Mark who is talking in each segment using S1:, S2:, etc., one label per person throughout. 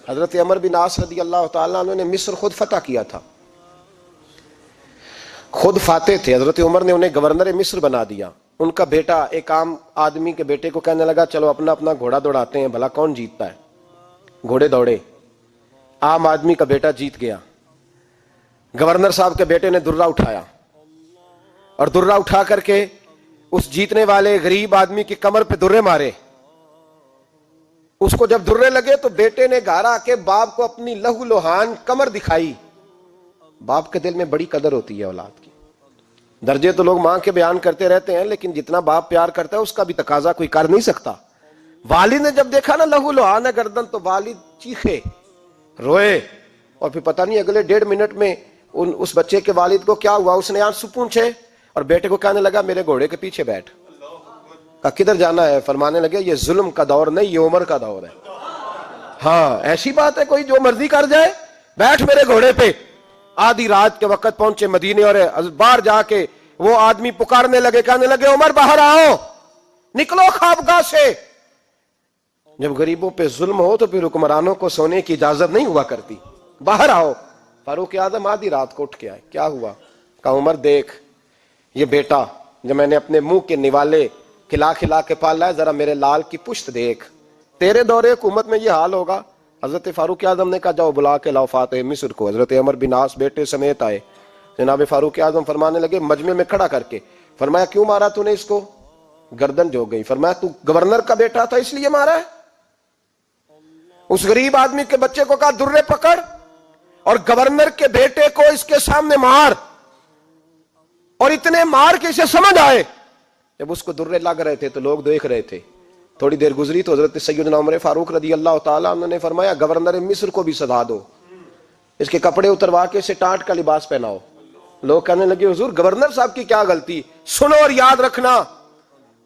S1: حضرت عمر بن عاص رضی اللہ تعالیٰ عنہ نے مصر خود فتح کیا تھا، خود فاتح تھے. حضرت عمر نے انہیں گورنر مصر بنا دیا. ان کا بیٹا ایک عام آدمی کے بیٹے کو کہنے لگا چلو اپنا اپنا گھوڑا دوڑاتے ہیں، بھلا کون جیتتا ہے. گھوڑے دوڑے، عام آدمی کا بیٹا جیت گیا. گورنر صاحب کے بیٹے نے درہ اٹھایا اور درہ اٹھا کر کے اس جیتنے والے غریب آدمی کی کمر پہ درے مارے. اس کو جب درے لگے تو بیٹے نے گھر آ کے باپ کو اپنی لہو لوہان کمر دکھائی. باپ کے دل میں بڑی قدر ہوتی ہے اولاد کی. درجے تو لوگ ماں کے بیان کرتے رہتے ہیں، لیکن جتنا باپ پیار کرتا ہے اس کا بھی تقاضا کوئی کر نہیں سکتا. والد نے جب دیکھا نا لہو لوہان ہے گردن، تو والد چیخے، روئے، اور پھر پتہ نہیں اگلے 1.5 منٹ میں اس بچے کے والد کو کیا ہوا، اس نے آنسو پونچھے اور بیٹے کو کہنے لگا میرے گھوڑے کے پیچھے بیٹھ. کہا کدھر جانا ہے؟ فرمانے لگے یہ ظلم کا دور نہیں، یہ عمر کا دور ہے. ہاں ایسی بات ہے کوئی جو مرضی کر جائے؟ بیٹھ میرے گھوڑے پہ. آدھی رات کے وقت پہنچے مدینے اور باہر جا کے وہ آدمی پکارنے لگے، کہنے لگے عمر باہر آؤ، نکلو خوابگاہ سے. جب غریبوں پہ ظلم ہو تو پھر حکمرانوں کو سونے کی اجازت نہیں ہوا کرتی. باہر آؤ. فاروق اعظم آدھی رات کو اٹھ کے آئے. کیا ہوا؟ کہا عمر دیکھ، یہ بیٹا جو میں نے اپنے منہ کے نوالے کھلا کھلا کے پالا ہے، ذرا میرے لال کی پشت دیکھ. تیرے دور حکومت میں یہ حال ہوگا. حضرت فاروق اعظم نے کہا جاؤ بلا کے لاؤ فاتح مصر کو. حضرت عمر بن عاص بیٹے سمیت آئے. جناب فاروق اعظم فرمانے لگے مجمع میں کھڑا کر کے، فرمایا کیوں مارا تو نے اس کو؟ گردن جو گئی. فرمایا تو گورنر کا بیٹا تھا اس لیے مارا ہے؟ اس غریب آدمی کے بچے کو کہا درے پکڑ اور گورنر کے بیٹے کو اس کے سامنے مار، اور اتنے مار کے اسے سمجھ آئے. جب اس کو درے لگ رہے تھے تو لوگ دیکھ رہے تھے. تھوڑی دیر گزری تو حضرت سیدنا عمر فاروق رضی اللہ تعالیٰ عنہ نے فرمایا گورنر مصر کو بھی سزا دو، اس کے کپڑے اتروا کے اسے ٹانٹ کا لباس پہناؤ. لوگ کہنے لگے حضور گورنر صاحب کی کیا غلطی؟ سنو اور یاد رکھنا.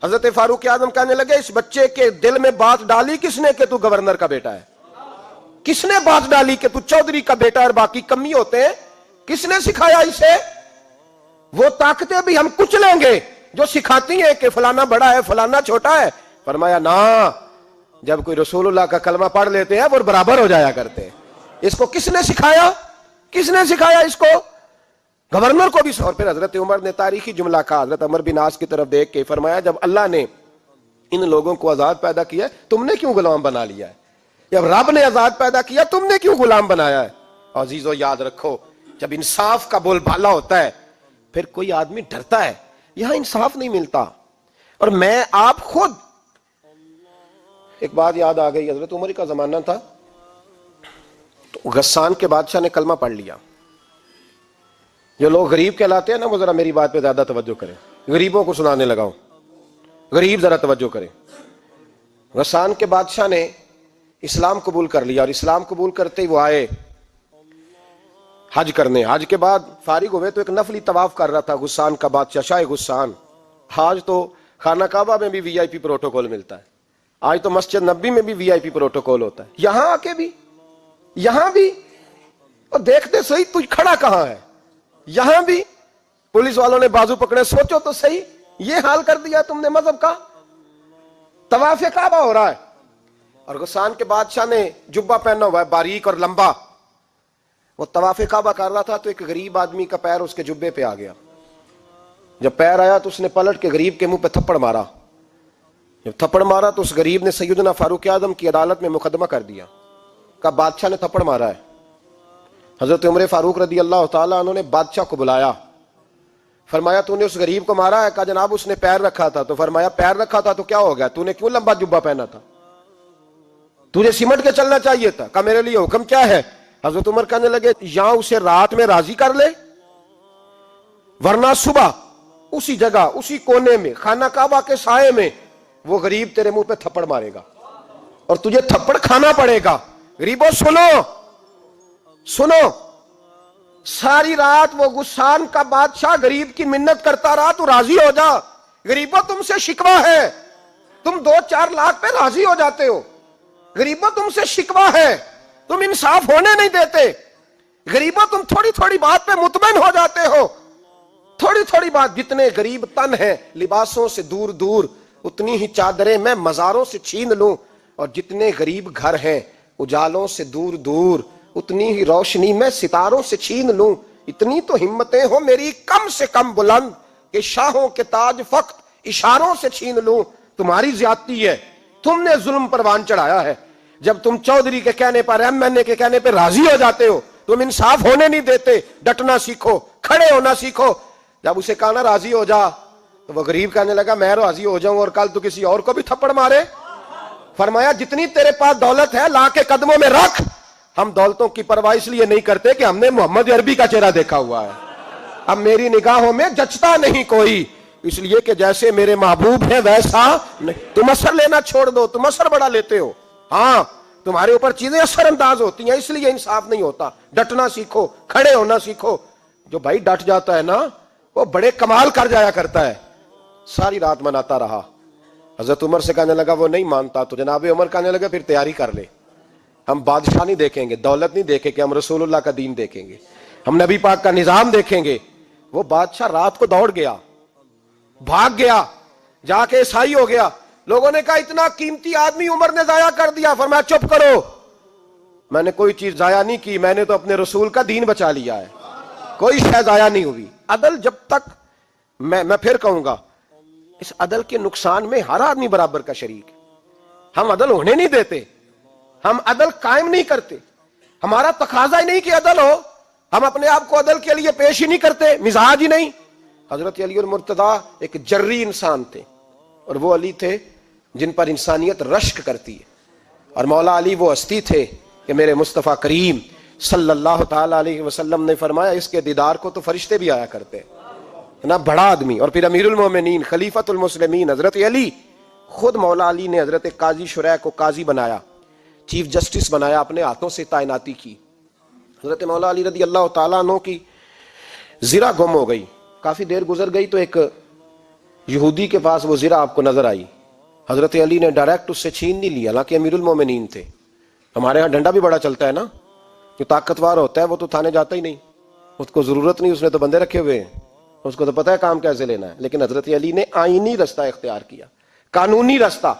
S1: حضرت فاروق اعظم کہنے لگے اس بچے کے دل میں بات ڈالی کس نے کہ تو گورنر کا بیٹا ہے؟ کس نے بات ڈالی کہ تو چودھری کا بیٹا ہے اور باقی کمی ہوتے ہیں؟ کس نے سکھایا اسے؟ وہ طاقتیں بھی ہم کچھ لیں گے جو سکھاتی ہیں کہ فلانا بڑا ہے فلانا چھوٹا ہے. فرمایا نا، جب کوئی رسول اللہ کا کلمہ پڑھ لیتے ہیں وہ برابر ہو جایا کرتے ہیں. اس کو کس نے سکھایا؟ کس نے سکھایا اس کو؟ گورنر کو بھی. اور پھر حضرت عمر نے تاریخی جملہ کہا حضرت عمر بن عاص کی طرف دیکھ کے، فرمایا جب اللہ نے ان لوگوں کو آزاد پیدا کیا ہے تم نے کیوں غلام بنا لیا ہے؟ جب رب نے آزاد پیدا کیا تم نے کیوں غلام بنایا ہے؟ عزیزو یاد رکھو، جب انصاف کا بول بالا ہوتا ہے پھر کوئی آدمی ڈرتا ہے. یہاں انصاف نہیں ملتا. اور میں آپ خود ایک بات یاد آ گئی. حضرت عمر کا زمانہ تھا تو غسان کے بادشاہ نے کلمہ پڑھ لیا. جو لوگ غریب کہلاتے ہیں نا وہ ذرا میری بات پہ زیادہ توجہ کریں. غریبوں کو سنانے لگا ہوں، غریب ذرا توجہ کریں. غسان کے بادشاہ نے اسلام قبول کر لیا، اور اسلام قبول کرتے ہی وہ آئے حج کرنے. حج کے بعد فارغ ہوئے تو ایک نفلی طواف کر رہا تھا غسان کا بادشاہ، شاہ غسان. آج تو خانہ کعبہ میں بھی وی آئی پی پروٹوکول ملتا ہے، آج تو مسجد نبی میں بھی وی آئی پی پروٹوکول ہوتا ہے، یہاں آ کے بھی، یہاں بھی. اور دیکھتے صحیح تو کھڑا کہاں ہے؟ یہاں بھی پولیس والوں نے بازو پکڑے. سوچو تو صحیح، یہ حال کر دیا تم نے مذہب کا. طواف کعبہ ہو رہا ہے اور غسان کے بادشاہ نے جبہ پہنا ہوا ہے باریک اور لمبا. وہ طواف کعبہ کر رہا تھا تو ایک غریب آدمی کا پیر اس کے جبے پہ آ گیا. جب پیر آیا تو اس نے پلٹ کے غریب کے منہ پہ تھپڑ مارا. جب تھپڑ مارا تو اس غریب نے سیدنا فاروق اعظم کی عدالت میں مقدمہ کر دیا. کہا بادشاہ نے تھپڑ مارا ہے. حضرت عمر فاروق رضی اللہ تعالیٰ عنہ نے بادشاہ کو بلایا. فرمایا تو نے اس غریب کو مارا ہے؟ کہا جناب اس نے پیر رکھا تھا. تو فرمایا پیر رکھا تھا تو کیا ہو گیا؟ تو نے کیوں لمبا جبہ پہنا تھا؟ تجھے سمٹ کے چلنا چاہیے تھا. کہا میرے لیے حکم کیا ہے؟ حضرت عمر کہنے لگے یہاں اسے رات میں راضی کر لے، ورنہ صبح اسی جگہ اسی کونے میں خانہ کعبہ کے سائے میں وہ غریب تیرے منہ پہ تھپڑ مارے گا اور تجھے تھپڑ کھانا پڑے گا. غریبوں سنو سنو، ساری رات وہ غسان کا بادشاہ غریب کی منت کرتا رہا تو راضی ہو جا. غریبوں تم سے شکوہ ہے، تم 2-4 لاکھ پہ راضی ہو جاتے ہو. غریبوں تم سے شکوہ ہے، تم انصاف ہونے نہیں دیتے. غریبوں تم تھوڑی تھوڑی بات پہ مطمئن ہو جاتے ہو. تھوڑی تھوڑی بات، جتنے غریب تن ہیں لباسوں سے دور دور اتنی ہی چادریں میں مزاروں سے چھین لوں، اور جتنے غریب گھر ہیں اجالوں سے دور دور اتنی ہی روشنی میں ستاروں سے چھین لوں. اتنی تو ہمتیں ہو میری کم سے کم بلند کہ شاہوں کے تاج فقط اشاروں سے چھین لوں. تمہاری زیادتی ہے, تم نے ظلم پروان چڑھایا ہے. جب تم چودھری کے کہنے پر, ایم این اے کے کہنے پہ راضی ہو جاتے ہو, تم انصاف ہونے نہیں دیتے. ڈٹنا سیکھو, کھڑے ہونا سیکھو. جب اسے کہا نا راضی ہو جا, تو وہ غریب کہنے لگا میں راضی ہو جاؤں اور کل تو کسی اور کو بھی تھپڑ مارے. فرمایا جتنی تیرے پاس دولت ہے لا کے قدموں میں رکھ. ہم دولتوں کی پرواہ اس لیے نہیں کرتے کہ ہم نے محمد عربی کا چہرہ دیکھا ہوا ہے. اب میری نگاہوں میں جچتا نہیں کوئی, اس لیے کہ جیسے میرے محبوب ہیں ویسا نہیں. تم اثر لینا چھوڑ دو, تم اثر بڑا لیتے ہو. ہاں تمہارے اوپر چیزیں اثر انداز ہوتی ہیں, اس لیے انصاف نہیں ہوتا. ڈٹنا سیکھو, کھڑے ہونا سیکھو. جو بھائی ڈٹ جاتا ہے نا وہ بڑے کمال کر جایا کرتا ہے. ساری رات مناتا رہا. حضرت عمر سے کہنے لگا وہ نہیں مانتا, تو جناب عمر کہنے لگا پھر تیاری کر لے. ہم بادشاہ نہیں دیکھیں گے, دولت نہیں دیکھیں گے, ہم رسول اللہ کا دین دیکھیں گے, ہم نبی پاک کا نظام دیکھیں گے. وہ بادشاہ رات کو دوڑ گیا, بھاگ گیا, جا کے عیسائی ہو گیا. لوگوں نے کہا اتنا قیمتی آدمی عمر نے ضائع کر دیا. فرمایا چپ کرو, میں نے کوئی چیز ضائع نہیں کی, میں نے تو اپنے رسول کا دین بچا لیا ہے. کوئی شے ضائع نہیں ہوئی. عدل جب تک, میں پھر کہوں گا, اس عدل کے نقصان میں ہر آدمی برابر کا شریک ہے. ہم عدل ہونے نہیں دیتے, ہم عدل قائم نہیں کرتے. ہمارا تقاضا ہی نہیں کہ عدل ہو, ہم اپنے آپ کو عدل کے لیے پیش ہی نہیں کرتے, مزاج ہی نہیں. حضرت علی المرتضیٰ ایک جری انسان تھے, اور وہ علی تھے جن پر انسانیت رشک کرتی ہے. اور مولا علی وہ ہستی تھے کہ میرے مصطفیٰ کریم صلی اللہ تعالی علیہ وسلم نے فرمایا اس کے دیدار کو تو فرشتے بھی آیا کرتے نا. بڑا آدمی, اور پھر امیر المومنین خلیفۃ المسلمین حضرت علی. خود مولا علی نے حضرت قاضی شریح کو قاضی بنایا, چیف جسٹس بنایا, اپنے ہاتھوں سے تعیناتی کی. حضرت مولا علی رضی اللہ تعالیٰ عنہ کی زرہ گم ہو گئی. کافی دیر گزر گئی تو ایک یہودی کے پاس وہ زرہ آپ کو نظر آئی. حضرت علی نے ڈائریکٹ اس سے چھین نہیں لیا, حالانکہ امیر المومنین تھے. ہمارے ہاں ڈنڈا بھی بڑا چلتا ہے نا, جو طاقتور ہوتا ہے وہ تو تھانے جاتا ہی نہیں, اس کو ضرورت نہیں, اس نے تو بندے رکھے ہوئے ہیں, اس کو تو پتہ ہے کام کیسے لینا ہے. لیکن حضرت علی نے آئینی رستہ اختیار کیا, قانونی رستہ.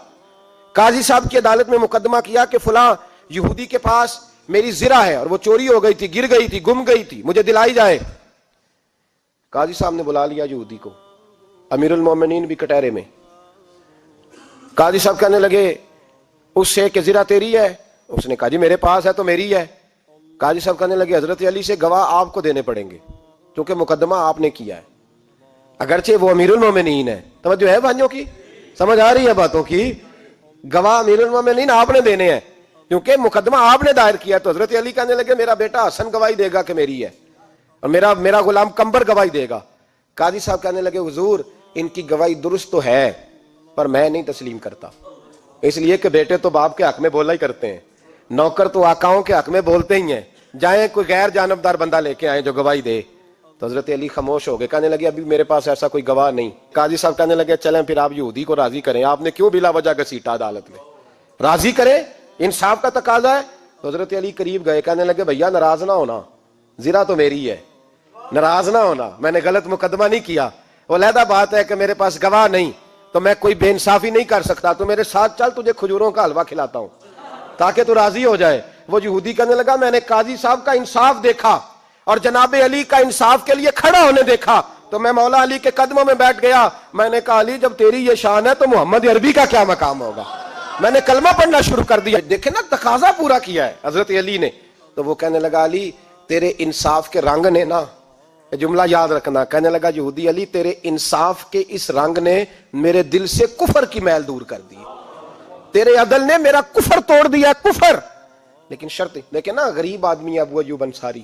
S1: قاضی صاحب کی عدالت میں مقدمہ کیا کہ فلاں یہودی کے پاس میری زرہ ہے اور وہ چوری ہو گئی تھی, گر گئی تھی, گم گئی تھی, مجھے دلائی جائے. قاضی صاحب نے بلا لیا یہودی کو, امیر المومنین بھی کٹہرے میں. قاضی صاحب کہنے لگے اس سے کہ زرہ تیری ہے؟ اس نے کہا جی میرے پاس ہے تو میری ہے. قاضی صاحب کہنے لگے حضرت علی سے گواہ آپ کو دینے پڑیں گے کیونکہ مقدمہ آپ نے کیا ہے, اگرچہ وہ امیر المومنین ہے. توجہ ہے بھائیوں کی, سمجھ آ رہی ہے باتوں کی؟ گواہ امیر المومنین آپ نے دینے ہیں کیونکہ مقدمہ آپ نے دائر کیا. تو حضرت علی کہنے لگے میرا بیٹا حسن گواہی دے گا کہ میری ہے, اور میرا غلام کمبر گواہی دے گا. قاضی صاحب کہنے لگے حضور ان کی گواہی درست تو ہے پر میں نہیں تسلیم کرتا, اس لیے کہ بیٹے تو باپ کے حق میں بولا ہی کرتے ہیں, نوکر تو آقاؤں کے حق میں بولتے ہی ہیں. جائیں کوئی غیر جانبدار بندہ لے کے آئے جو گواہی دے. تو حضرت علی خاموش ہو گئے, کہنے لگے ابھی میرے پاس ایسا کوئی گواہ نہیں. قاضی صاحب کہنے لگے چلیں پھر آپ یہودی کو راضی کریں, آپ نے کیوں بلا وجہ گھسیٹا عدالت میں, راضی کریں, انصاف کا تقاضا ہے. تو حضرت علی قریب گئے, کہنے لگے بھیا ناراض نہ ہونا, زرہ تو میری ہے, ناراض نہ ہونا, میں نے غلط مقدمہ نہیں کیا. وہ علیحدہ بات ہے کہ میرے پاس گواہ نہیں تو میں کوئی بے انصافی نہیں کر سکتا, تو میرے ساتھ چل تجھے کھجوروں کا حلوہ کھلاتا ہوں تاکہ تو راضی ہو جائے. وہ یہودی کہنے لگا میں نے قاضی صاحب کا انصاف دیکھا اور جناب علی کا انصاف کے لیے کھڑا ہونے دیکھا تو میں مولا علی کے قدموں میں بیٹھ گیا. میں نے کہا علی جب تیری یہ شان ہے تو محمد عربی کا کیا مقام ہوگا. میں نے کلمہ پڑھنا شروع کر دیا. دیکھیں نا تقاضا پورا کیا ہے حضرت علی نے. تو وہ کہنے لگا علی تیرے انصاف کے رنگ نے نا, جملہ یاد رکھنا, کہنے لگا یہودی علی تیرے انصاف کے اس رنگ نے میرے دل سے کفر کی میل دور کر دی, تیرے عدل نے میرا کفر توڑ دیا, کفر. لیکن شرط دیکھیں نا, غریب آدمی ابو ایوب انصاری,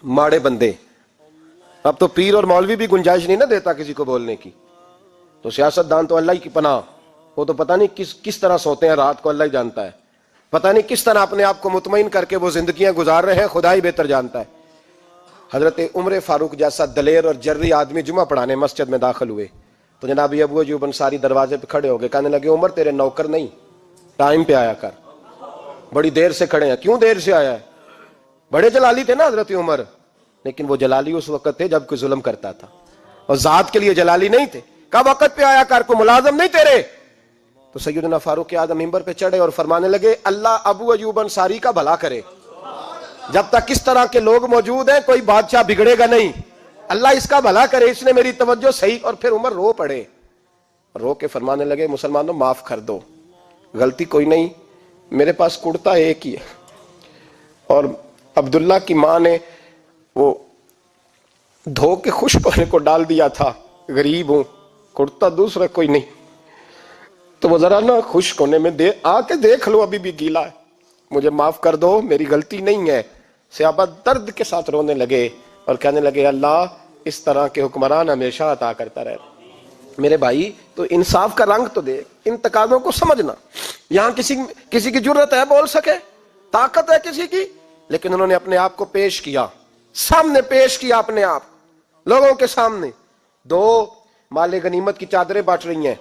S1: ماڑے بندے, اب تو پیر اور مولوی بھی گنجائش نہیں نہ دیتا کسی کو بولنے کی. تو سیاست دان تو اللہ ہی کی پناہ, وہ تو پتہ نہیں کس طرح سوتے ہیں رات کو, اللہ ہی جانتا ہے. پتہ نہیں کس طرح اپنے آپ کو مطمئن کر کے وہ زندگیاں گزار رہے ہیں, خدا ہی بہتر جانتا ہے. حضرت عمر فاروق جیسا دلیر اور جرری آدمی جمعہ پڑھانے مسجد میں داخل ہوئے تو جناب ابو ایوب انصاری دروازے پہ کھڑے ہو گئے, کہنے لگے عمر تیرے نوکر نہیں, ٹائم پہ آیا کر, بڑی دیر سے کھڑے ہیں. کیوں دیر سے آیا ہے؟ بڑے جلالی تھے نا حضرت عمر, لیکن وہ جلالی اس وقت تھے جب کوئی ظلم کرتا تھا, اور ذات کے لیے جلالی نہیں تھے. کب وقت پہ آیا کر, کو ملازم نہیں تیرے, تو سیدنا فاروق اعظم منبر پہ چڑھے اور فرمانے لگے اللہ ابو ایوب انصاری کا بھلا کرے، جب تک اس طرح کے لوگ موجود ہیں کوئی بادشاہ بگڑے گا نہیں، اللہ اس کا بھلا کرے، اس نے میری توجہ صحیح۔ اور پھر عمر رو پڑے، رو کے فرمانے لگے مسلمانوں معاف کر دو، غلطی کوئی نہیں، میرے پاس کرتا ایک ہی ہے، اور عبداللہ کی ماں نے وہ دھو کے خشک ہونے کو ڈال دیا تھا، غریب ہوں، کرتا دوسرا کوئی نہیں، تو وہ ذرا نا خشک ہونے میں آ کے دیکھ لو ابھی بھی گیلا ہے، مجھے معاف کر دو، میری غلطی نہیں ہے۔ صحابہ درد کے ساتھ رونے لگے اور کہنے لگے اللہ اس طرح کے حکمران ہمیشہ عطا کرتا رہے۔ میرے بھائی تو انصاف کا رنگ تو دیکھ، ان تقاضوں کو سمجھنا۔ یہاں کسی کی جرت ہے بول سکے، طاقت ہے کسی کی، لیکن انہوں نے اپنے آپ کو پیش کیا، سامنے پیش کیا اپنے آپ لوگوں کے سامنے۔ دو مال غنیمت کی چادریں بانٹ رہی ہیں،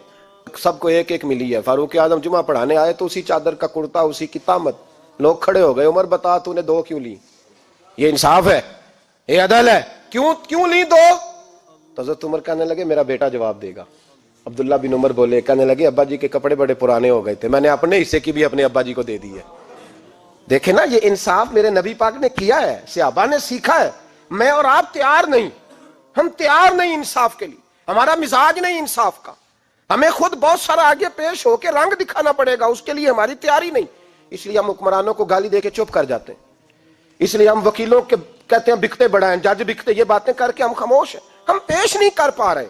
S1: سب کو ایک ایک ملی ہے۔ فاروق اعظم جمعہ پڑھانے آئے تو اسی چادر کا کرتا، اسی کی تامت، لوگ کھڑے ہو گئے، عمر بتا تو نے دو کیوں لی؟ یہ انصاف ہے، یہ عدل ہے، کیوں لی دو؟ تو حضرت عمر کہنے لگے میرا بیٹا جواب دے گا۔ عبداللہ بن عمر بولے، کہنے لگے ابا جی کے کپڑے بڑے پرانے ہو گئے تھے، میں نے اپنے حصے کی بھی اپنے ابا جی کو دے دی ہے۔ دیکھیں نا یہ انصاف میرے نبی پاک نے کیا ہے، صحابہ نے سیکھا ہے۔ میں اور آپ تیار نہیں، ہم تیار نہیں انصاف کے لیے، ہمارا مزاج نہیں انصاف کا، ہمیں خود بہت سارا آگے پیش ہو کے رنگ دکھانا پڑے گا، اس کے لیے ہماری تیاری نہیں۔ اس لیے ہم حکمرانوں کو گالی دے کے چپ کر جاتے ہیں، اس لیے ہم وکیلوں کے کہتے ہیں بکتے بڑا ہیں، جج بکتے، یہ باتیں کر کے ہم خاموش ہیں، ہم پیش نہیں کر پا رہے،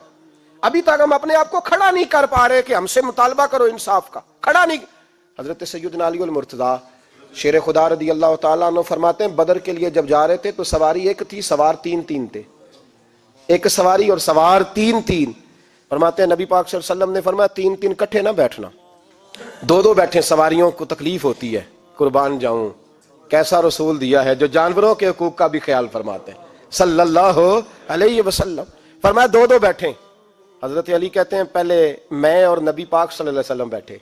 S1: ابھی تک ہم اپنے آپ کو کھڑا نہیں کر پا رہے کہ ہم سے مطالبہ کرو انصاف کا، کھڑا نہیں۔ حضرت سیدنا علی المرتضیٰ شیر خدا رضی اللہ تعالیٰ عنہ فرماتے ہیں بدر کے لیے جب جا رہے تھے تو سواری ایک تھی، سوار تین تھے، ایک سواری اور سوار تین۔ فرماتے ہیں نبی پاک صلی اللہ علیہ وسلم نے فرمایا تین کٹھے نہ بیٹھنا، دو بیٹھیں، سواریوں کو تکلیف ہوتی ہے، قربان جاؤں کیسا رسول دیا ہے جو جانوروں کے حقوق کا بھی خیال فرماتے ہیں صلی اللہ علیہ وسلم۔ فرمایا دو بیٹھیں۔ حضرت علی کہتے ہیں پہلے میں اور نبی پاک صلی اللہ علیہ وسلم بیٹھے،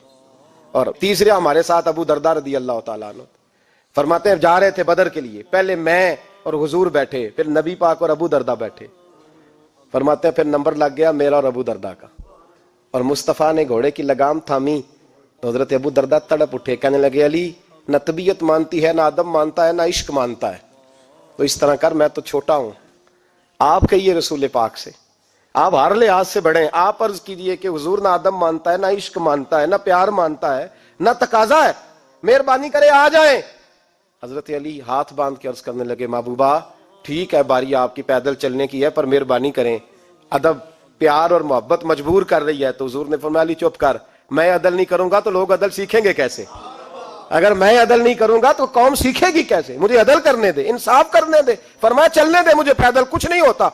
S1: اور تیسرے ہمارے ساتھ ابو درداء رضی اللہ تعالیٰ عنہ۔ فرماتے ہیں جا رہے تھے بدر کے لیے، پہلے میں اور حضور بیٹھے، پھر نبی پاک اور ابو درداء بیٹھے۔ فرماتے ہیں پھر نمبر لگ گیا میرا اور ابو درداء کا، اور مصطفیٰ نے گھوڑے کی لگام تھامی تو حضرت ابو درداء تڑپ اٹھے، کہنے لگے علی نہ طبیعت مانتی ہے، نہ ادب مانتا ہے، نہ عشق مانتا ہے، تو اس طرح کر، میں تو چھوٹا ہوں، آپ کہیے رسول پاک سے، آپ ہر لحاظ سے بڑے ہیں، آپ عرض کیجئے کہ حضور نہ ادب مانتا ہے، نہ عشق مانتا ہے، نہ پیار مانتا ہے، نہ تقاضا ہے، مہربانی کرے آ جائیں۔ حضرت علی ہاتھ باندھ کے عرض کرنے لگے محبوبہ ٹھیک ہے باری آپ کی پیدل چلنے کی ہے، پر مہربانی کریں، ادب پیار اور محبت مجبور کر رہی ہے۔ تو حضور نے فرمایا علی چپ کر، میں عدل نہیں کروں گا تو لوگ عدل سیکھیں گے کیسے؟ اگر میں عدل نہیں کروں گا تو قوم سیکھے گی کیسے؟ مجھے عدل کرنے دے، انصاف کرنے دے۔ فرمایا چلنے دے مجھے پیدل، کچھ نہیں ہوتا،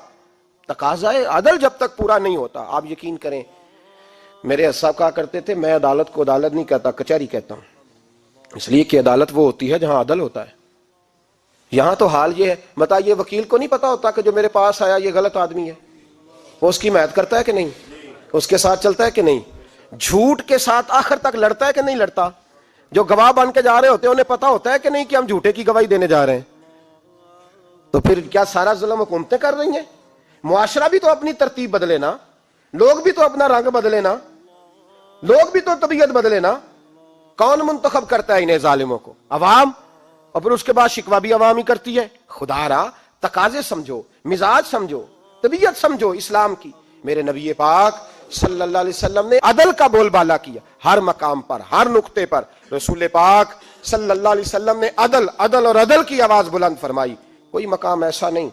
S1: تقاضا عدل جب تک پورا نہیں ہوتا۔ آپ یقین کریں میرے اسا کہا کرتے تھے میں عدالت کو عدالت نہیں کہتا، کچہری کہتا ہوں، اس لیے کہ عدالت وہ ہوتی ہے جہاں عدل ہوتا ہے۔ یہاں تو حال یہ ہے، بتائیے وکیل کو نہیں پتا ہوتا کہ جو میرے پاس آیا یہ غلط آدمی ہے، وہ اس کی حمایت کرتا ہے کہ نہیں، اس کے ساتھ چلتا ہے کہ نہیں، جھوٹ کے ساتھ آخر تک لڑتا ہے کہ نہیں لڑتا؟ جو گواہ بن کے جا رہے ہوتے ہیں انہیں پتا ہوتا ہے کہ نہیں کہ ہم جھوٹے کی گواہی دینے جا رہے ہیں؟ تو پھر کیا سارا ظلم حکومتیں کر رہی ہیں؟ معاشرہ بھی تو اپنی ترتیب بدلے نا، لوگ بھی تو اپنا رنگ بدلے نا، لوگ بھی تو طبیعت بدلے نا۔ کون منتخب کرتا ہے انہیں ظالموں کو؟ عوام، اور پھر اس کے بعد شکوہ بھی عوام ہی کرتی ہے۔ خدا را تقاضے سمجھو، مزاج سمجھو، طبیعت سمجھو اسلام کی۔ میرے نبی پاک صلی اللہ علیہ وسلم نے عدل کا بول بالا کیا، ہر مقام پر، ہر نقطے پر رسول پاک صلی اللہ علیہ وسلم نے عدل عدل اور عدل کی آواز بلند فرمائی۔ کوئی مقام ایسا نہیں،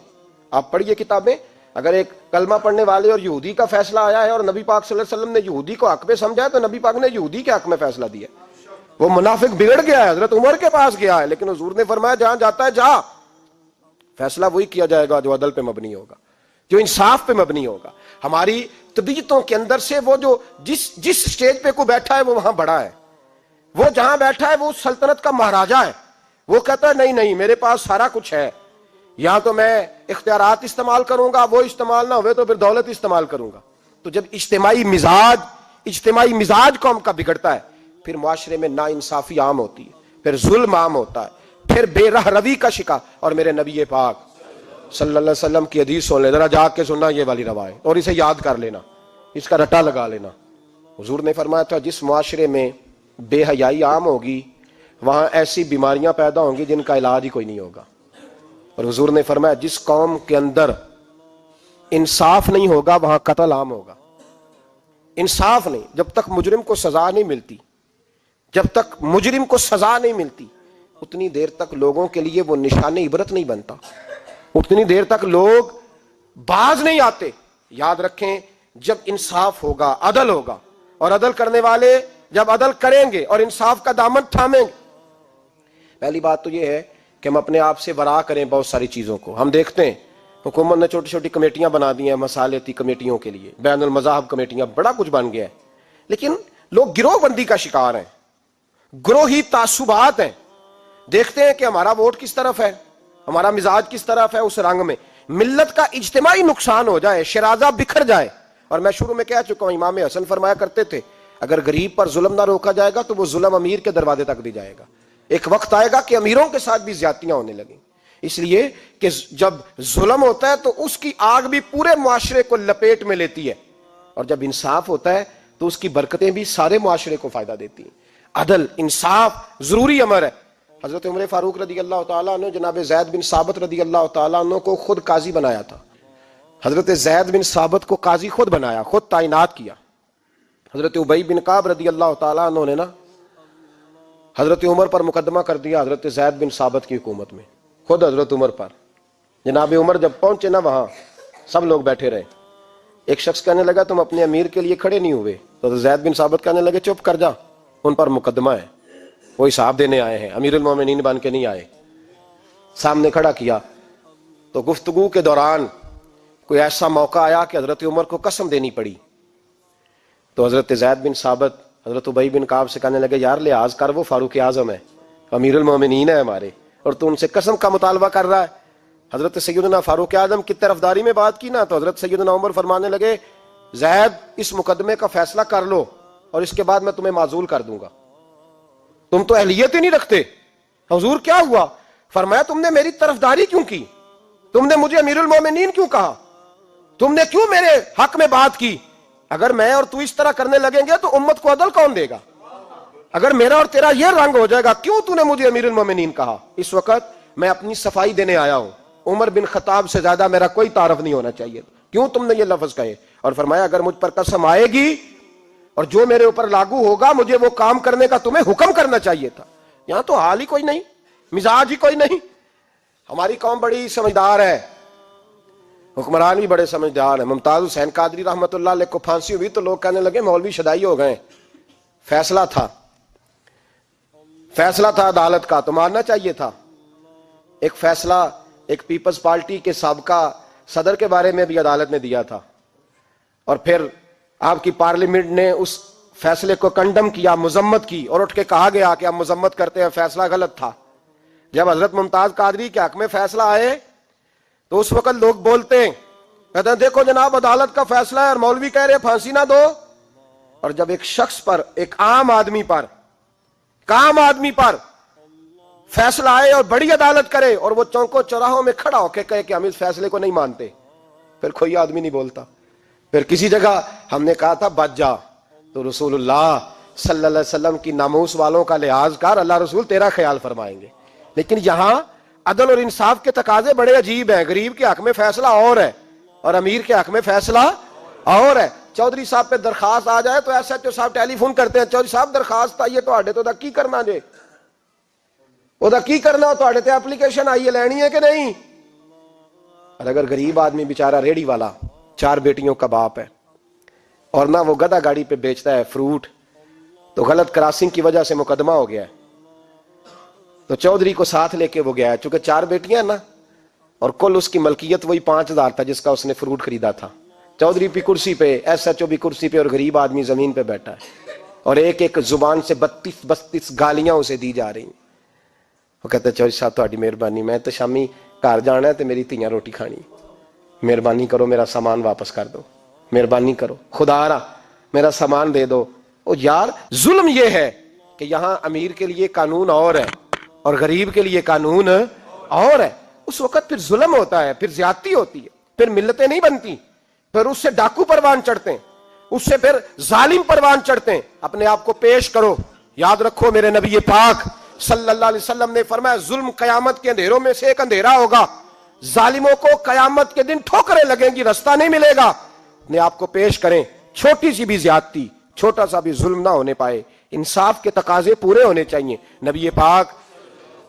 S1: آپ پڑھیے کتابیں، اگر ایک کلمہ پڑھنے والے اور یہودی کا فیصلہ آیا ہے اور نبی پاک صلی اللہ علیہ وسلم نے یہودی کو حق میں سمجھا ہے تو نبی پاک نے یہودی کے حق میں فیصلہ دیا۔ وہ منافق بگڑ گیا ہے، حضرت عمر کے پاس گیا ہے، لیکن حضور نے فرمایا جہاں جاتا ہے جا، فیصلہ وہی کیا جائے گا جو عدل پہ مبنی ہوگا، جو انصاف پہ مبنی ہوگا۔ ہماری طبیعتوں کے اندر سے وہ جو جس سٹیج پہ کوئی بیٹھا ہے وہ وہاں بڑا ہے، وہ جہاں بیٹھا ہے وہ سلطنت کا مہاراجہ ہے، وہ کہتا ہے نہیں نہیں میرے پاس سارا کچھ ہے، یہاں تو میں اختیارات استعمال کروں گا، وہ استعمال نہ ہوئے تو پھر دولت استعمال کروں گا۔ تو جب اجتماعی مزاج قوم کا بگڑتا ہے پھر معاشرے میں ناانصافی عام ہوتی ہے، پھر ظلم عام ہوتا ہے، پھر بے رہ روی کا شکار۔ اور میرے نبی پاک صلی اللہ علیہ وسلم کی حدیث سن لے، ذرا جاگ کے سننا یہ والی روایت، اور اسے یاد کر لینا، اس کا رٹا لگا لینا۔ حضور نے فرمایا تھا جس معاشرے میں بے حیائی عام ہوگی وہاں ایسی بیماریاں پیدا ہوں گی جن کا علاج ہی کوئی نہیں ہوگا. اور حضور نے فرمایا جس قوم کے اندر انصاف نہیں ہوگا وہاں قتل عام ہوگا. انصاف نہیں، جب تک مجرم کو سزا نہیں ملتی، جب تک مجرم کو سزا نہیں ملتی اتنی دیر تک لوگوں کے لیے وہ نشان عبرت نہیں بنتا، اتنی دیر تک لوگ باز نہیں آتے. یاد رکھیں جب انصاف ہوگا، عدل ہوگا، اور عدل کرنے والے جب عدل کریں گے اور انصاف کا دامن تھامیں گے. پہلی بات تو یہ ہے کہ ہم اپنے آپ سے ورا کریں بہت ساری چیزوں کو. ہم دیکھتے ہیں حکومت نے چھوٹی چھوٹی کمیٹیاں بنا دی ہیں مصالحتی کمیٹیوں کے لیے، بین المذاہب کمیٹیاں، بڑا کچھ بن گیا ہے، لیکن لوگ گروہ بندی کا شکار ہیں، گروہی تعصبات ہیں. دیکھتے ہیں کہ ہمارا ووٹ کس طرف ہے، ہمارا مزاج کس طرف ہے، اس رنگ میں ملت کا اجتماعی نقصان ہو جائے، شرازہ بکھر جائے. اور میں شروع میں کہہ چکا ہوں، امام حسن فرمایا کرتے تھے اگر غریب پر ظلم نہ روکا جائے گا تو وہ ظلم امیر کے دروازے تک بھی جائے گا. ایک وقت آئے گا کہ امیروں کے ساتھ بھی زیادتیاں ہونے لگیں، اس لیے کہ جب ظلم ہوتا ہے تو اس کی آگ بھی پورے معاشرے کو لپیٹ میں لیتی ہے، اور جب انصاف ہوتا ہے تو اس کی برکتیں بھی سارے معاشرے کو فائدہ دیتی ہیں. عدل، انصاف ضروری امر ہے. حضرت عمر فاروق رضی اللہ تعالیٰ عنہ جناب زید بن ثابت رضی اللہ تعالیٰ عنہ کو خود قاضی بنایا تھا. حضرت زید بن ثابت کو قاضی خود بنایا، خود تعینات کیا. حضرت ابی بن کعب رضی اللہ تعالیٰ عنہ نے نا حضرت عمر پر مقدمہ کر دیا حضرت زید بن ثابت کی حکومت میں، خود حضرت عمر پر. جناب عمر جب پہنچے نا وہاں سب لوگ بیٹھے رہے. ایک شخص کہنے لگا تم اپنے امیر کے لیے کھڑے نہیں ہوئے، تو زید بن ثابت کہنے لگے چپ کر جا، ان پر مقدمہ ہے، وہ حساب دینے آئے ہیں، امیر المومنین بن کے نہیں آئے. سامنے کھڑا کیا تو گفتگو کے دوران کوئی ایسا موقع آیا کہ حضرت عمر کو قسم دینی پڑی. تو حضرت زید بن ثابت حضرت ابی بن کعب سے کہنے لگے یار لحاظ کر، وہ فاروق اعظم ہے، امیر المومنین ہے ہمارے، اور تو ان سے قسم کا مطالبہ کر رہا ہے. حضرت سیدنا فاروق اعظم کی طرفداری میں بات کی نا تو حضرت سیدنا عمر فرمانے لگے زید اس مقدمے کا فیصلہ کر لو اور اس کے بعد میں تمہیں معزول کر دوں گا، تم تو اہلیت ہی نہیں رکھتے. حضور کیا ہوا؟ فرمایا تم نے میری طرفداری کیوں کی، تم نے مجھے امیر المومنین کیوں کہا، تم نے کیوں میرے حق میں بات کی؟ اگر میں اور تو اس طرح کرنے لگیں گے تو امت کو عدل کون دے گا؟ اگر میرا اور تیرا یہ رنگ ہو جائے گا، کیوں تو نے مجھے امیر المومنین کہا؟ اس وقت میں اپنی صفائی دینے آیا ہوں، عمر بن خطاب سے زیادہ میرا کوئی تعارف نہیں ہونا چاہیے، کیوں تم نے یہ لفظ کہے؟ اور فرمایا اگر مجھ پر قسم آئے گی اور جو میرے اوپر لاگو ہوگا مجھے وہ کام کرنے کا تمہیں حکم کرنا چاہیے تھا. یہاں تو حال ہی کوئی نہیں، مزاج ہی کوئی نہیں. ہماری قوم بڑی سمجھدار ہے، حکمران بھی بڑے سمجھدار ہیں. ممتاز حسین قادری رحمۃ اللہ علیہ کو پھانسی ہوئی تو لوگ کہنے لگے مولوی شدائی ہو گئے. فیصلہ تھا عدالت کا تو ماننا چاہیے تھا. ایک فیصلہ ایک پیپلز پارٹی کے سابقہ صدر کے بارے میں بھی عدالت نے دیا تھا، اور پھر آپ کی پارلیمنٹ نے اس فیصلے کو کنڈم کیا، مذمت کی، اور اٹھ کے کہا گیا کہ ہم مذمت کرتے ہیں، فیصلہ غلط تھا. جب حضرت ممتاز قادری کے حق میں فیصلہ آئے تو اس وقت لوگ بولتے ہیں، کہتے ہیں دیکھو جناب عدالت کا فیصلہ ہے اور مولوی کہہ رہے پھانسی نہ دو. اور جب ایک شخص پر، ایک عام آدمی پر فیصلہ آئے اور بڑی عدالت کرے اور وہ چوکوں چوراہوں میں کھڑا ہو کے کہے کہ ہم اس فیصلے کو نہیں مانتے، پھر کوئی آدمی نہیں بولتا. پھر کسی جگہ ہم نے کہا تھا بچ جا، تو رسول اللہ صلی اللہ علیہ وسلم کی ناموس والوں کا لحاظ کر، اللہ رسول تیرا خیال فرمائیں گے. لیکن یہاں عدل اور انصاف کے تقاضے بڑے عجیب ہیں. غریب کے حق میں فیصلہ اور ہے اور امیر کے حق میں فیصلہ اور ہے. چودھری صاحب پہ درخواست آ جائے تو ایس ایچ او صاحب ٹیلی فون کرتے ہیں، چودھری صاحب درخواست آئیے تو کی کرنا جے، کی کرنا تے اپلیکیشن آئیے لینی ہے کہ نہیں. اور اگر غریب آدمی بیچارہ ریڑی والا 4 بیٹیوں کا باپ ہے اور نہ وہ گدھا گاڑی پہ بیچتا ہے فروٹ، تو غلط کراسنگ کی وجہ سے مقدمہ ہو گیا ہے، تو چودھری کو ساتھ لے کے وہ گیا ہے، چونکہ 4 بیٹیاں نا اور کل اس کی ملکیت وہی 5000 تھا جس کا اس نے فروٹ خریدا تھا. چودھری بھی کرسی پہ، ایس ایچ او بھی کرسی پہ، اور غریب آدمی زمین پہ بیٹھا ہے، اور ایک ایک زبان سے 32 گالیاں اسے دی جا رہی ہیں. وہ کہتا ہے چودھری صاحب تہاڈی مہربانی، میں تو شامی گھر جانا ہے تو میری تیاں روٹی کھانی، مہربانی کرو میرا سامان واپس کر دو، مہربانی کرو خدا را میرا سامان دے دو. او یار ظلم یہ ہے کہ یہاں امیر کے لیے قانون اور ہے اور غریب کے لیے قانون اور ہے. اس وقت پھر ظلم ہوتا ہے، پھر زیادتی ہوتی ہے، پھر ملتیں نہیں بنتی، پھر اس سے ڈاکو پروان چڑھتے ہیں. اس سے پھر ظالم پروان چڑھتے ہیں. اپنے آپ کو پیش کرو. یاد رکھو میرے نبی پاک صلی اللہ علیہ وسلم نے فرمایا ظلم قیامت کے اندھیروں میں سے ایک اندھیرا ہوگا. ظالموں کو قیامت کے دن ٹھوکریں لگیں گی, رستہ نہیں ملے گا. اپنے آپ کو پیش کریں, چھوٹی سی بھی زیادتی, چھوٹا سا بھی ظلم نہ ہونے پائے. انصاف کے تقاضے پورے ہونے چاہیے. نبی پاک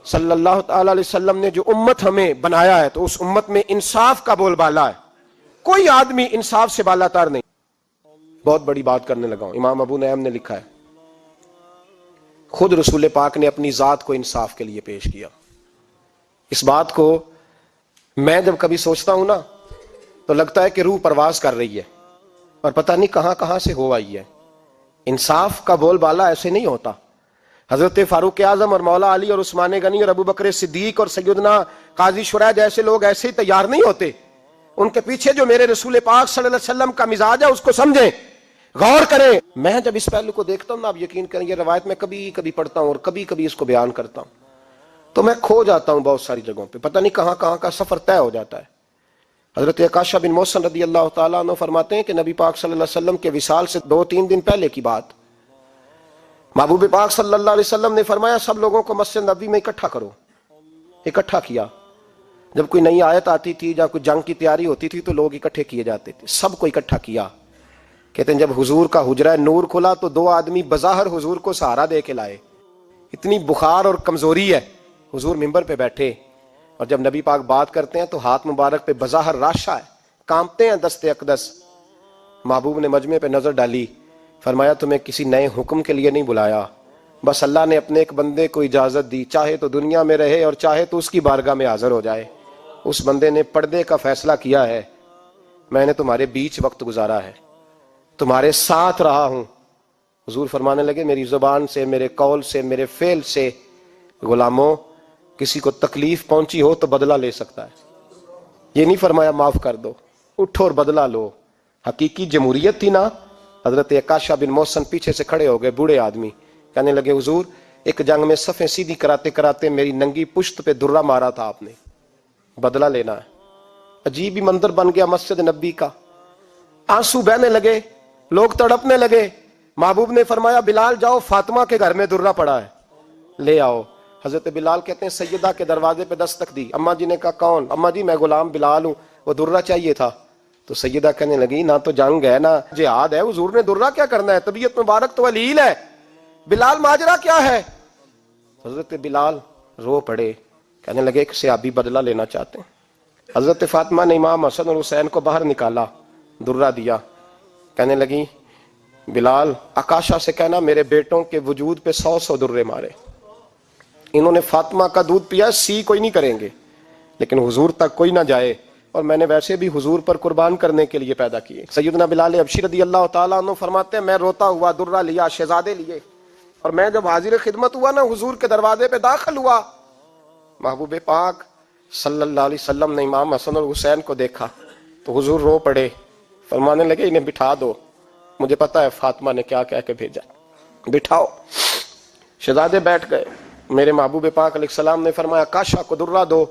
S1: صلی اللہ تعالی علیہ وسلم نے جو امت ہمیں بنایا ہے تو اس امت میں انصاف کا بول بالا ہے. کوئی آدمی انصاف سے بالا تر نہیں. بہت بڑی بات کرنے لگا ہوں. امام ابو نعیم نے لکھا ہے, خود رسول پاک نے اپنی ذات کو انصاف کے لیے پیش کیا. اس بات کو میں جب کبھی سوچتا ہوں نا تو لگتا ہے کہ روح پرواز کر رہی ہے اور پتہ نہیں کہاں کہاں سے ہو آئی ہے. انصاف کا بول بالا ایسے نہیں ہوتا. حضرت فاروق اعظم اور مولا علی اور عثمان غنی اور ابو بکر صدیق اور سیدنا قاضی شرح جیسے لوگ ایسے ہی تیار نہیں ہوتے. ان کے پیچھے جو میرے رسول پاک صلی اللہ علیہ وسلم کا مزاج ہے اس کو سمجھیں, غور کریں. میں جب اس پہلو کو دیکھتا ہوں نا, آپ یقین کریں, یہ روایت میں کبھی کبھی پڑھتا ہوں اور کبھی کبھی اس کو بیان کرتا ہوں تو میں کھو جاتا ہوں بہت ساری جگہوں پہ. پتہ نہیں کہاں کہاں کا سفر طے ہو جاتا ہے. حضرت عکاشہ بن محصن رضی اللہ تعالیٰ عنہ فرماتے ہیں کہ نبی پاک صلی اللہ علیہ وسلم کے وصال سے 2-3 دن پہلے کی بات, محبوب پاک صلی اللہ علیہ وسلم نے فرمایا سب لوگوں کو مسجد نبوی میں اکٹھا کرو. اکٹھا کیا. جب کوئی نئی آیت آتی تھی یا کوئی جنگ کی تیاری ہوتی تھی تو لوگ اکٹھے کیے جاتے تھے. سب کو اکٹھا کیا. کہتے ہیں جب حضور کا حجرہ نور کھلا تو 2 آدمی بظاہر حضور کو سہارا دے کے لائے. اتنی بخار اور کمزوری ہے. حضور منبر پہ بیٹھے اور جب نبی پاک بات کرتے ہیں تو ہاتھ مبارک پہ بظاہر راشا ہے, کانپتے ہیں دست اقدس. محبوب نے مجمع پہ نظر ڈالی, فرمایا تمہیں کسی نئے حکم کے لیے نہیں بلایا, بس اللہ نے اپنے ایک بندے کو اجازت دی, چاہے تو دنیا میں رہے اور چاہے تو اس کی بارگاہ میں حاضر ہو جائے. اس بندے نے پردے کا فیصلہ کیا ہے. میں نے تمہارے بیچ وقت گزارا ہے, تمہارے ساتھ رہا ہوں. حضور فرمانے لگے میری زبان سے, میرے قول سے, میرے فعل سے غلاموں کسی کو تکلیف پہنچی ہو تو بدلہ لے سکتا ہے. یہ نہیں فرمایا معاف کر دو, اٹھو اور بدلہ لو. حقیقی جمہوریت تھی نا. حضرت عکاشہ بن محصن پیچھے سے کھڑے ہو گئے, بوڑھے آدمی, کہنے لگے حضور ایک جنگ میں صفیں سیدھی کراتے کراتے میری ننگی پشت پہ درہ مارا تھا آپ نے, بدلہ لینا ہے. عجیب ہی منظر بن گیا مسجد نبی کا. آنسو بہنے لگے, لوگ تڑپنے لگے. محبوب نے فرمایا بلال جاؤ, فاطمہ کے گھر میں درہ پڑا ہے, لے آؤ. حضرت بلال کہتے ہیں سیدہ کے دروازے پہ دستک دی. اماں جی نے کہا کون؟ اماں جی میں غلام بلال ہوں, وہ درہ چاہیے تھا. تو سیدہ کہنے لگی نہ تو جنگ ہے نہ جہاد ہے, حضور نے درہ کیا کرنا ہے, طبیعت مبارک تو علیل ہے. بلال ماجرا کیا ہے؟ حضرت بلال رو پڑے, کہنے لگے ایک صحابی بدلہ لینا چاہتے ہیں. حضرت فاطمہ نے امام حسن اور حسین کو باہر نکالا, درہ دیا. کہنے لگی بلال عکاشہ سے کہنا میرے بیٹوں کے وجود پہ 100 درے مارے. انہوں نے فاطمہ کا دودھ پیا, سی کوئی نہیں کریں گے لیکن حضور تک کوئی نہ جائے, اور میں نے ویسے بھی حضور پر قربان کرنے کے لیے پیدا کیے. سیدنا بلال حبشی رضی اللہ تعالیٰ عنہ فرماتے ہیں میں روتا ہوا درہ لیا, شہزادے لیے, اور میں جب حاضر خدمت ہوا نا حضور کے دروازے پہ داخل ہوا, محبوب پاک صلی اللہ علیہ وسلم نے امام حسن اور حسین کو دیکھا تو حضور رو پڑے, فرمانے لگے انہیں بٹھا دو, مجھے پتا ہے فاطمہ نے کیا کہہ کے بھیجا, بٹھاؤ. شہزادے بیٹھ گئے. میرے محبوب پاک علیہ السلام نے فرمایا عکاشہ کو درہ دو.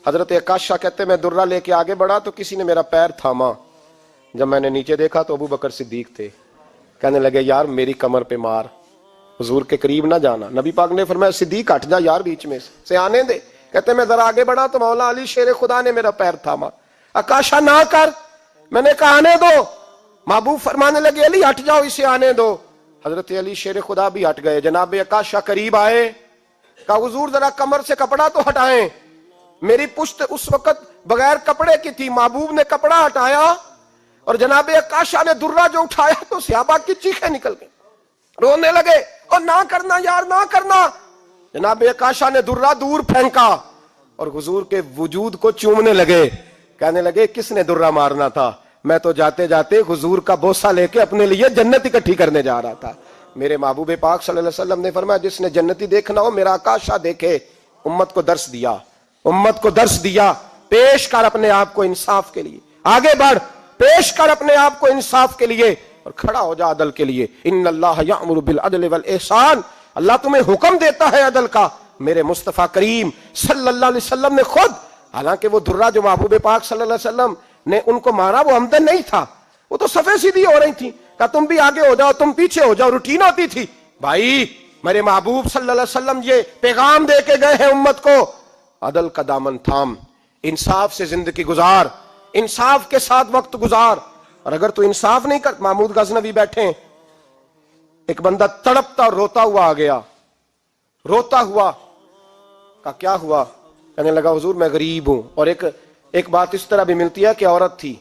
S1: حضرت عکاشہ کہتے میں درہ لے کے آگے بڑھا تو کسی نے میرا پیر تھاما. جب میں نے نیچے دیکھا تو ابو بکر صدیق تھے. کہنے لگے یار میری کمر پہ مار, حضور کے قریب نہ جانا. نبی پاک نے فرمایا صدیق ہٹ جا یار, بیچ میں سے آنے دے. کہتے میں ذرا آگے بڑھا تو مولا علی شیر خدا نے میرا پیر تھاما. عکاشہ نہ کر, میں نے کہا آنے دو. محبوب فرمانے لگے علی ہٹ جاؤ, اسے آنے دو. حضرت علی شیر خدا بھی ہٹ گئے. جناب عکاشہ قریب آئے, کہا حضور ذرا کمر سے کپڑا تو ہٹائیں, میری پشت اس وقت بغیر کپڑے کی تھی. محبوب نے کپڑا ہٹایا اور جناب عکاشہ نے درہ جو اٹھایا تو صحابہ کی چیخیں نکل گئی, رونے لگے اور نہ کرنا یار نہ کرنا. جناب عکاشہ نے درہ دور پھینکا اور حضور کے وجود کو چومنے لگے. کہنے لگے کس نے درہ مارنا تھا, میں تو جاتے جاتے حضور کا بوسہ لے کے اپنے لیے جنت اکٹھی کرنے جا رہا تھا. میرے محبوب پاک صلی اللہ علیہ وسلم نے فرمایا جس نے جنتی دیکھنا ہو میرا عکاشہ دیکھے. امت کو درس دیا, امت کو درس دیا. پیش کر اپنے آپ کو انصاف کے لیے, آگے بڑھ, پیش کر اپنے آپ کو انصاف کے لیے اور کھڑا ہو جا عدل کے لیے. ان اللہ یأمر بالعدل والاحسان, اللہ تمہیں حکم دیتا ہے عدل کا. میرے مصطفیٰ کریم صلی اللہ علیہ وسلم نے خود, حالانکہ وہ درہ جو محبوب پاک صلی اللہ علیہ وسلم نے ان کو مارا وہ عمدن نہیں تھا, وہ تو صفیں سیدھی ہو رہی تھی, کہا تم بھی آگے ہو جاؤ, تم پیچھے ہو جاؤ, روٹین ہوتی تھی. بھائی میرے محبوب صلی اللہ علیہ وسلم یہ پیغام دے کے گئے ہیں امت کو, عدل کا دامن تھام, انصاف سے زندگی گزار, انصاف کے ساتھ وقت گزار. اور اگر تو انصاف نہیں کر, محمود غزنوی بیٹھے ہیں, ایک بندہ تڑپتا اور روتا ہوا آ گیا, روتا ہوا, کہا کیا ہوا؟ کہنے لگا حضور میں غریب ہوں. اور ایک بات اس طرح بھی ملتی ہے کہ عورت تھی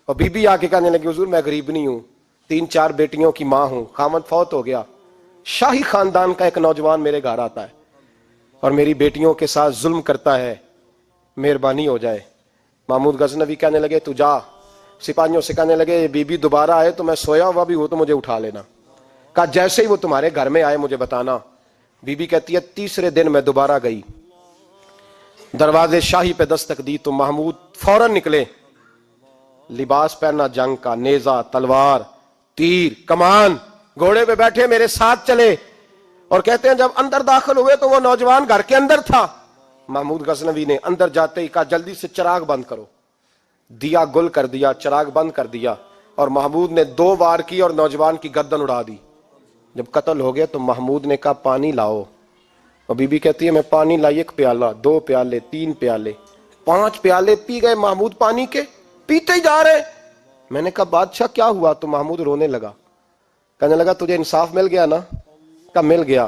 S1: اور بی بی آ کے کہنے لگی حضور میں غریب نہیں ہوں, 3-4 بیٹیوں کی ماں ہوں, خامد فوت ہو گیا, شاہی خاندان کا ایک نوجوان میرے گھر آتا ہے اور میری بیٹیوں کے ساتھ ظلم کرتا ہے, مہربانی ہو جائے. محمود غزنوی کہنے لگے تو جا, سپاہیوں سے کہنے لگے بی بی دوبارہ آئے تو میں سویا ہوا بھی ہوں تو مجھے اٹھا لینا. کہا جیسے ہی وہ تمہارے گھر میں آئے مجھے بتانا. بی بی کہتی ہے تیسرے دن میں دوبارہ گئی, دروازے شاہی پہ دستک دی تو محمود فوراً نکلے, لباس پہنا جنگ کا, نیزہ, تلوار, تیر, کمان, گھوڑے پہ بیٹھے میرے ساتھ چلے. اور کہتے ہیں جب اندر داخل ہوئے تو وہ نوجوان گھر کے اندر تھا. محمود غزنوی نے اندر جاتے ہی کہا جلدی سے چراغ بند کرو, دیا گل کر دیا, چراغ بند کر دیا, اور محمود نے 2 وار کی اور نوجوان کی گردن اڑا دی. جب قتل ہو گیا تو محمود نے کہا پانی لاؤ, اور بی بی کہتی ہے میں پانی لائی, 1 پیالہ, 2 پیالے, 3 پیالے, 5 پیالے پی گئے محمود پانی کے, پیتے ہی جا رہے. میں نے کہا بادشاہ کیا ہوا؟ تو محمود رونے لگا, کہنے لگا تجھے انصاف مل گیا نا؟ کہا مل گیا.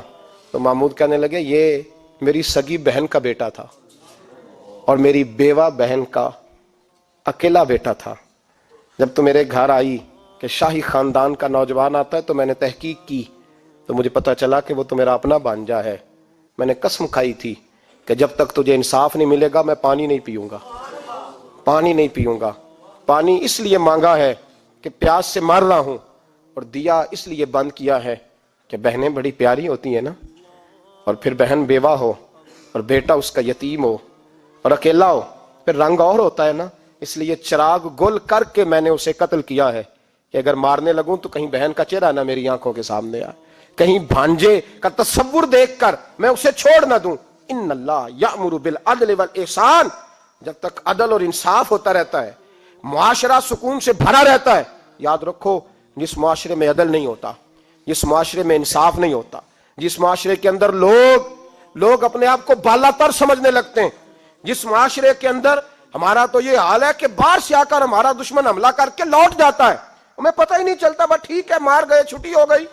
S1: تو محمود کہنے لگے یہ میری سگی بہن کا بیٹا تھا اور میری بیوہ بہن کا اکیلا بیٹا تھا. جب تو میرے گھر آئی کہ شاہی خاندان کا نوجوان آتا ہے تو میں نے تحقیق کی تو مجھے پتا چلا کہ وہ تو میرا اپنا بانجا ہے. میں نے قسم کھائی تھی کہ جب تک تجھے انصاف نہیں ملے گا میں پانی نہیں پیوں گا, پانی نہیں پیوں گا. پانی اس لیے مانگا ہے کہ پیاس سے مر رہا ہوں, اور دیا اس لیے بند کیا ہے کہ بہنیں بڑی پیاری ہوتی ہیں نا, اور پھر بہن بیوہ ہو اور بیٹا اس کا یتیم ہو اور اکیلا ہو, پھر رنگ اور ہوتا ہے نا. اس لیے چراغ گل کر کے میں نے اسے قتل کیا ہے کہ اگر مارنے لگوں تو کہیں بہن کا چہرہ نہ میری آنکھوں کے سامنے آئے, کہیں بھانجے کا تصور دیکھ کر میں اسے چھوڑ نہ دوں. ان اللہ یأمر بالعدل والاحسان, جب تک عدل اور انصاف ہوتا رہتا ہے, معاشرہ سکون سے بھرا رہتا ہے. یاد رکھو جس معاشرے میں عدل نہیں ہوتا, جس معاشرے میں انصاف نہیں ہوتا, جس معاشرے کے اندر لوگ اپنے آپ کو بالا تر سمجھنے لگتے ہیں, جس معاشرے کے اندر ہمارا تو یہ حال ہے کہ باہر سے آ کر ہمارا دشمن حملہ کر کے لوٹ جاتا ہے, ہمیں پتہ ہی نہیں چلتا, بس ٹھیک ہے مار گئے چھٹی ہو گئی.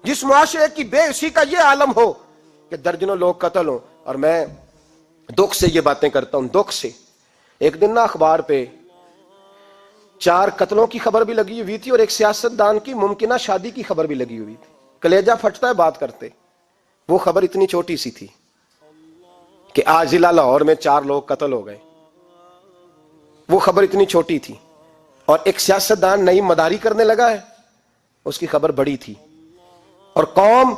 S1: جس معاشرے کی بے حسی کا یہ عالم ہو کہ درجنوں لوگ قتل ہوں. اور میں دکھ سے یہ باتیں کرتا ہوں, دکھ سے. ایک دن نا اخبار پہ 4 قتلوں کی خبر بھی لگی ہوئی تھی اور ایک سیاستدان کی ممکنہ شادی کی خبر بھی لگی ہوئی تھی. کلیجہ پھٹتا ہے بات کرتے. وہ خبر اتنی چھوٹی سی تھی کہ آج ضلع لاہور میں 4 لوگ قتل ہو گئے. وہ خبر اتنی چھوٹی تھی, اور ایک سیاستدان نئی مداری کرنے لگا ہے, اس کی خبر بڑی تھی. اور قوم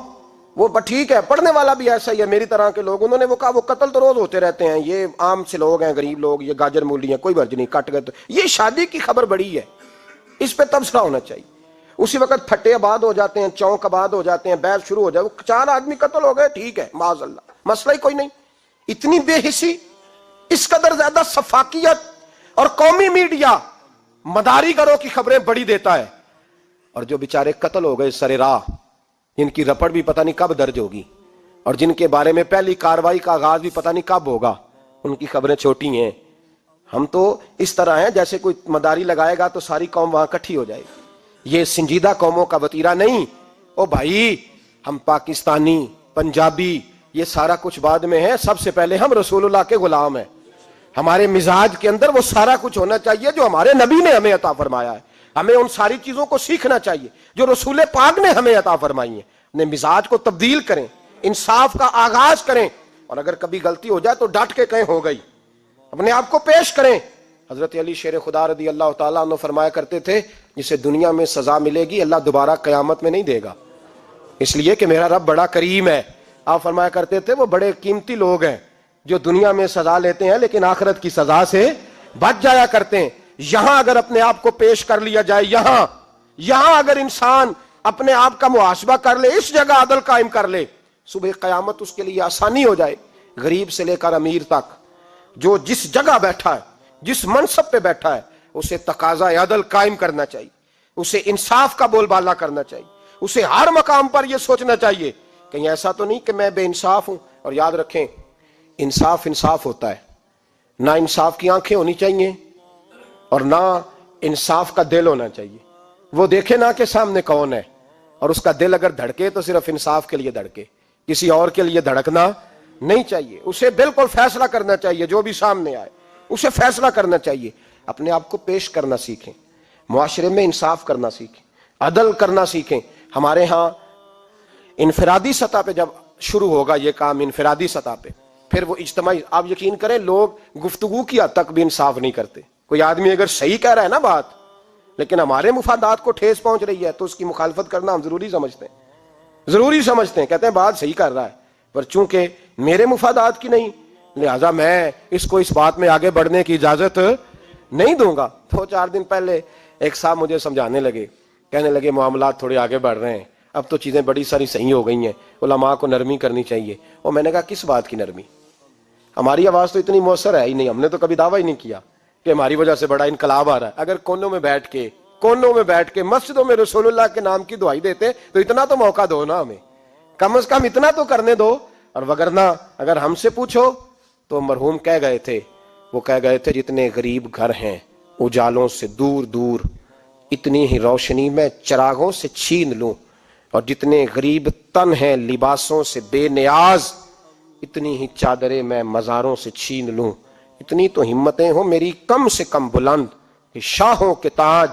S1: وہ ٹھیک ہے, پڑھنے والا بھی ایسا ہی ہے, میری طرح کے لوگ, انہوں نے وہ کہا وہ قتل تو روز ہوتے رہتے ہیں, یہ عام سے لوگ ہیں, غریب لوگ, یہ گاجر مولی ہیں, کوئی برج نہیں, کٹ گئے تو یہ شادی کی خبر بڑی ہے, اس پہ تبصرہ ہونا چاہیے. اسی وقت پھٹے آباد ہو جاتے ہیں, چونک آباد ہو جاتے ہیں, بحث شروع ہو جائے, وہ 4 آدمی قتل ہو گئے, ٹھیک ہے معاذ اللہ, مسئلہ ہی کوئی نہیں. اتنی بے حسی, اس قدر زیادہ سفاکیت, اور قومی میڈیا مداری گروں کی خبریں بڑی دیتا ہے. اور جو بیچارے قتل ہو گئے سر راہ, جن کی رپٹ بھی پتہ نہیں کب درج ہوگی, اور جن کے بارے میں پہلی کاروائی کا آغاز بھی پتہ نہیں کب ہوگا, ان کی خبریں چھوٹی ہیں. ہم تو اس طرح ہیں جیسے کوئی مداری لگائے گا تو ساری قوم وہاں اکٹھی ہو جائے گی. یہ سنجیدہ قوموں کا وتیرہ نہیں. او بھائی, ہم پاکستانی, پنجابی, یہ سارا کچھ بعد میں ہے, سب سے پہلے ہم رسول اللہ کے غلام ہیں. ہمارے مزاج کے اندر وہ سارا کچھ ہونا چاہیے جو ہمارے نبی نے ہمیں عطا فرمایا ہے. ہمیں ان ساری چیزوں کو سیکھنا چاہیے جو رسول پاک نے ہمیں عطا فرمائی ہیں. اپنے مزاج کو تبدیل کریں, انصاف کا آغاز کریں, اور اگر کبھی غلطی ہو جائے تو ڈٹ کے کہیں ہو گئی, اپنے آپ کو پیش کریں. حضرت علی شیر خدا رضی اللہ تعالیٰ عنہ فرمایا کرتے تھے جسے دنیا میں سزا ملے گی اللہ دوبارہ قیامت میں نہیں دے گا, اس لیے کہ میرا رب بڑا کریم ہے. آپ فرمایا کرتے تھے وہ بڑے قیمتی لوگ ہیں جو دنیا میں سزا لیتے ہیں لیکن آخرت کی سزا سے بچ جایا کرتے ہیں. یہاں اگر اپنے آپ کو پیش کر لیا جائے, یہاں اگر انسان اپنے آپ کا محاسبہ کر لے, اس جگہ عدل قائم کر لے, صبح قیامت اس کے لیے آسانی ہو جائے. غریب سے لے کر امیر تک جو جس جگہ بیٹھا ہے, جس منصب پہ بیٹھا ہے, اسے تقاضا عدل قائم کرنا چاہیے. اسے انصاف کا بول بالا کرنا چاہیے، اسے ہر مقام پر یہ سوچنا چاہیے کہیں ایسا تو نہیں کہ میں بے انصاف ہوں۔ اور یاد رکھیں، انصاف انصاف ہوتا ہے، نہ انصاف کی آنکھیں ہونی چاہیے اور نہ انصاف کا دل ہونا چاہیے۔ وہ دیکھے نہ کہ سامنے کون ہے، اور اس کا دل اگر دھڑکے تو صرف انصاف کے لیے دھڑکے، کسی اور کے لیے دھڑکنا نہیں چاہیے۔ اسے بالکل فیصلہ کرنا چاہیے، جو بھی سامنے آئے اسے فیصلہ کرنا چاہیے۔ اپنے آپ کو پیش کرنا سیکھیں، معاشرے میں انصاف کرنا سیکھیں، عدل کرنا سیکھیں۔ ہمارے ہاں انفرادی سطح پہ جب شروع ہوگا یہ کام، انفرادی سطح پہ، پھر وہ اجتماعی، آپ یقین کریں لوگ گفتگو کی حد تک بھی انصاف نہیں کرتے۔ کوئی آدمی اگر صحیح کہہ رہا ہے نا بات، لیکن ہمارے مفادات کو ٹھیس پہنچ رہی ہے، تو اس کی مخالفت کرنا ہم ضروری سمجھتے ہیں، کہتے ہیں بات صحیح کر رہا ہے، پر چونکہ میرے مفادات کی نہیں، لہذا میں اس کو اس بات میں آگے بڑھنے کی اجازت نہیں دوں گا۔ 2-4 دن پہلے ایک صاحب مجھے سمجھانے لگے، کہنے لگے معاملات تھوڑے آگے بڑھ رہے ہیں، اب تو چیزیں بڑی ساری صحیح ہو گئی ہیں، علماء کو نرمی کرنی چاہیے۔ اور میں نے کہا کس بات کی نرمی؟ ہماری آواز تو اتنی مؤثر ہے ہی نہیں، ہم نے تو کبھی دعویٰ ہی نہیں کیا کہ ہماری وجہ سے بڑا انقلاب آ رہا ہے۔ اگر کونوں میں بیٹھ کے مسجدوں میں رسول اللہ کے نام کی دعائی دیتے تو اتنا تو موقع دو نا ہمیں، کم از کم اتنا تو کرنے دو۔ اور وگرنہ اگر ہم سے پوچھو تو مرحوم کہہ گئے تھے جتنے غریب گھر ہیں اجالوں سے دور دور، اتنی ہی روشنی میں چراغوں سے چھین لوں، اور جتنے غریب تن ہیں لباسوں سے بے نیاز، اتنی ہی چادریں میں مزاروں سے چھین لوں۔ اتنی تو ہمتیں ہوں میری کم سے کم بلند کہ شاہوں کے تاج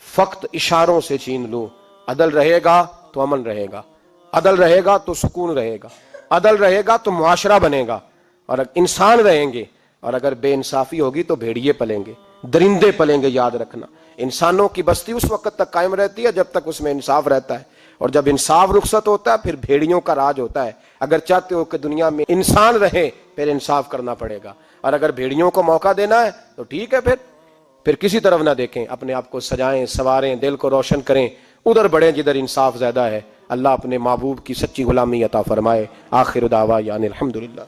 S1: فقط اشاروں سے چھین لوں۔ عدل رہے گا تو امن رہے گا، عدل رہے گا تو سکون رہے گا، عدل رہے گا تو معاشرہ بنے گا، اور انسان رہیں گے۔ اور اگر بے انصافی ہوگی تو بھیڑیے پلیں گے، درندے پلیں گے۔ یاد رکھنا، انسانوں کی بستی اس وقت تک قائم رہتی ہے جب تک اس میں انصاف رہتا ہے، اور جب انصاف رخصت ہوتا ہے پھر بھیڑیوں کا راج ہوتا ہے۔ اگر چاہتے ہو کہ دنیا میں انسان رہے پھر انصاف کرنا پڑے گا، اور اگر بھیڑیوں کو موقع دینا ہے تو ٹھیک ہے، پھر کسی طرف نہ دیکھیں، اپنے آپ کو سجائیں سواریں، دل کو روشن کریں، ادھر بڑھیں جدھر انصاف زیادہ ہے۔ اللہ اپنے محبوب کی سچی غلامی عطا فرمائے۔ آخر دعوانا الحمدللہ۔